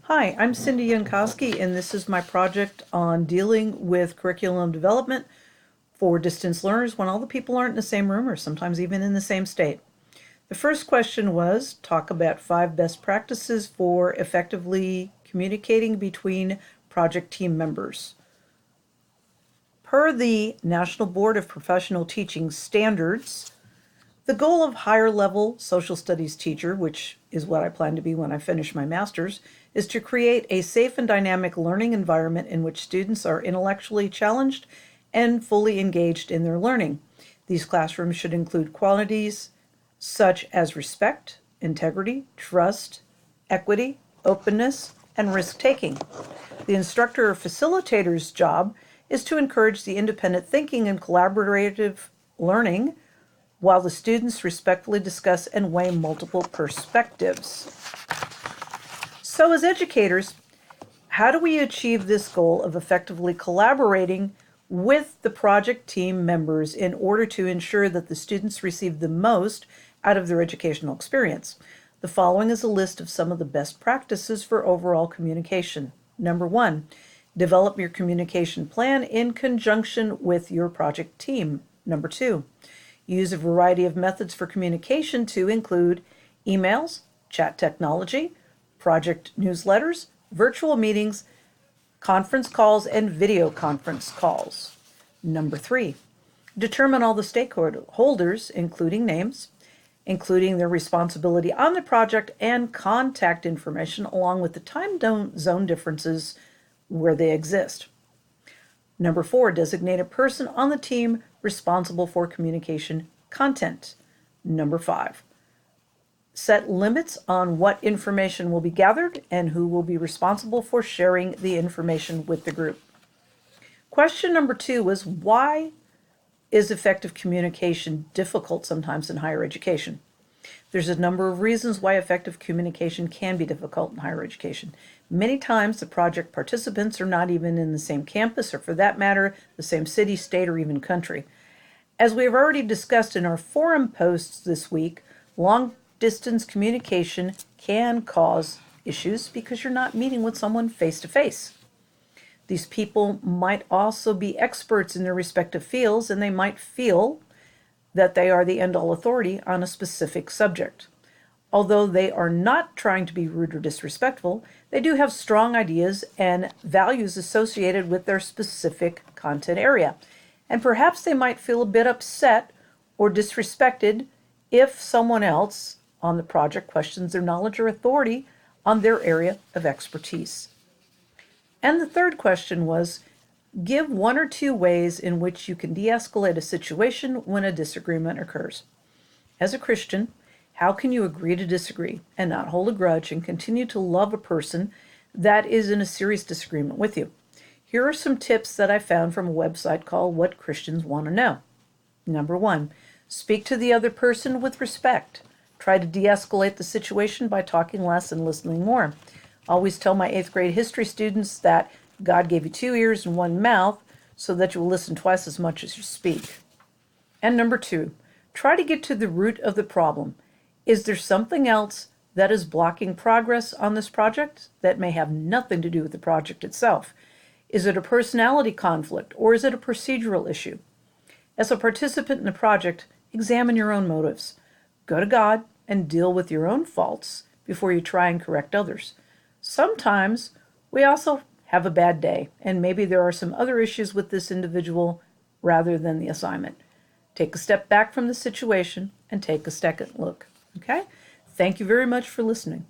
Hi, I'm Cindy Yankowski, and this is my project on dealing with curriculum development for distance learners when all the people aren't in the same room or sometimes even in the same state. The first question was talk about 5 best practices for effectively communicating between project team members. Per the National Board of Professional Teaching Standards, the goal of higher level social studies teacher, which is what I plan to be when I finish my master's, is to create a safe and dynamic learning environment in which students are intellectually challenged and fully engaged in their learning. These classrooms should include qualities such as respect, integrity, trust, equity, openness, and risk taking. The instructor or facilitator's job is to encourage the independent thinking and collaborative learning while the students respectfully discuss and weigh multiple perspectives. So, as educators, how do we achieve this goal of effectively collaborating with the project team members in order to ensure that the students receive the most out of their educational experience? The following is a list of some of the best practices for overall communication. Number 1, develop your communication plan in conjunction with your project team. Number 2, use a variety of methods for communication to include emails, chat technology, project newsletters, virtual meetings, conference calls, and video conference calls. Number 3, determine all the stakeholders, including names, including their responsibility on the project and contact information, along with the time zone differences where they exist. Number 4, designate a person on the team responsible for communication content. Number 5, set limits on what information will be gathered and who will be responsible for sharing the information with the group. Question number 2 was, why is effective communication difficult sometimes in higher education? There's a number of reasons why effective communication can be difficult in higher education. Many times the project participants are not even in the same campus, or for that matter, the same city, state, or even country. As we have already discussed in our forum posts this week, long distance communication can cause issues because you're not meeting with someone face to face. These people might also be experts in their respective fields, and they might feel that they are the end-all authority on a specific subject. Although they are not trying to be rude or disrespectful, they do have strong ideas and values associated with their specific content area. And perhaps they might feel a bit upset or disrespected if someone else on the project questions their knowledge or authority on their area of expertise. And the third question was, give 1 or 2 ways in which you can de-escalate a situation when a disagreement occurs. As a Christian, how can you agree to disagree and not hold a grudge and continue to love a person that is in a serious disagreement with you? Here are some tips that I found from a website called What Christians Want to Know. Number 1, speak to the other person with respect. Try to de-escalate the situation by talking less and listening more. I always tell my 8th grade history students that God gave you 2 ears and 1 mouth so that you will listen twice as much as you speak. And number 2, try to get to the root of the problem. Is there something else that is blocking progress on this project that may have nothing to do with the project itself? Is it a personality conflict, or is it a procedural issue? As a participant in the project, examine your own motives. Go to God and deal with your own faults before you try and correct others. Sometimes we also have a bad day, and maybe there are some other issues with this individual rather than the assignment. Take a step back from the situation and take a second look. Okay? Thank you very much for listening.